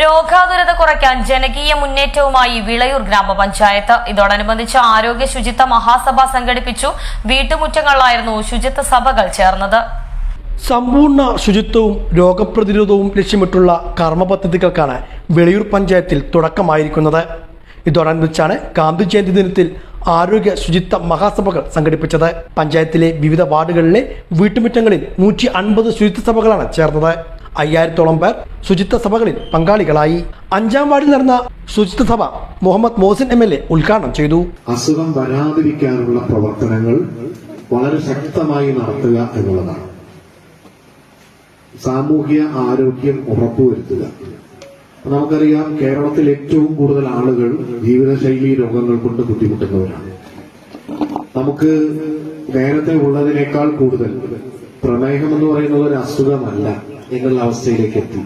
രോഗാതുരത കുറയ്ക്കാൻ ജനകീയ മുന്നേറ്റവുമായി വിളയൂർ ഗ്രാമപഞ്ചായത്ത്. ഇതോടനുബന്ധിച്ച് ആരോഗ്യ ശുചിത്വ മഹാസഭ സംഘടിപ്പിച്ചു. വീട്ടുമുറ്റങ്ങളിലായിരുന്നു ശുചിത്വ സഭകൾ ചേർന്നത്. സമ്പൂർണ്ണ ശുചിത്വവും രോഗപ്രതിരോധവും ലക്ഷ്യമിട്ടുള്ള കർമ്മ പദ്ധതികൾക്കാണ് വിളയൂർ പഞ്ചായത്തിൽ തുടക്കമായിരിക്കുന്നത്. ഇതോടനുബന്ധിച്ചാണ് ഗാന്ധി ജയന്തി ദിനത്തിൽ ആരോഗ്യ ശുചിത്വ മഹാസഭകൾ സംഘടിപ്പിച്ചത്. പഞ്ചായത്തിലെ വിവിധ വാർഡുകളിലെ വീട്ടുമുറ്റങ്ങളിൽ 150 ശുചിത്വ സഭകളാണ് ചേർന്നത്. 5000-ഓളം പേർ ശുചിത്വ സഭകളിൽ പങ്കാളികളായി. 5-ാം വാർഡിൽ നടന്ന ശുചിത്വ സഭ മുഹമ്മദ് മോഹസിൻ MLA ഉദ്ഘാടനം ചെയ്തു. അസുഖം വരാതിരിക്കാനുള്ള പ്രവർത്തനങ്ങൾ വളരെ ശക്തമായി നടത്തുക എന്നുള്ളതാണ്. സാമൂഹ്യ ആരോഗ്യം ഉറപ്പുവരുത്തുക. നമുക്കറിയാം, കേരളത്തിൽ ഏറ്റവും കൂടുതൽ ആളുകൾ ജീവിതശൈലി രോഗങ്ങൾ കൊണ്ട് ബുദ്ധിമുട്ടുന്നവരാണ്. നമുക്ക് നേരത്തെ ഉള്ളതിനേക്കാൾ കൂടുതൽ പ്രമേഹം എന്ന് പറയുന്നത് ഒരു അസുഖമല്ല എന്നുള്ള അവസ്ഥയിലേക്ക് എത്തി.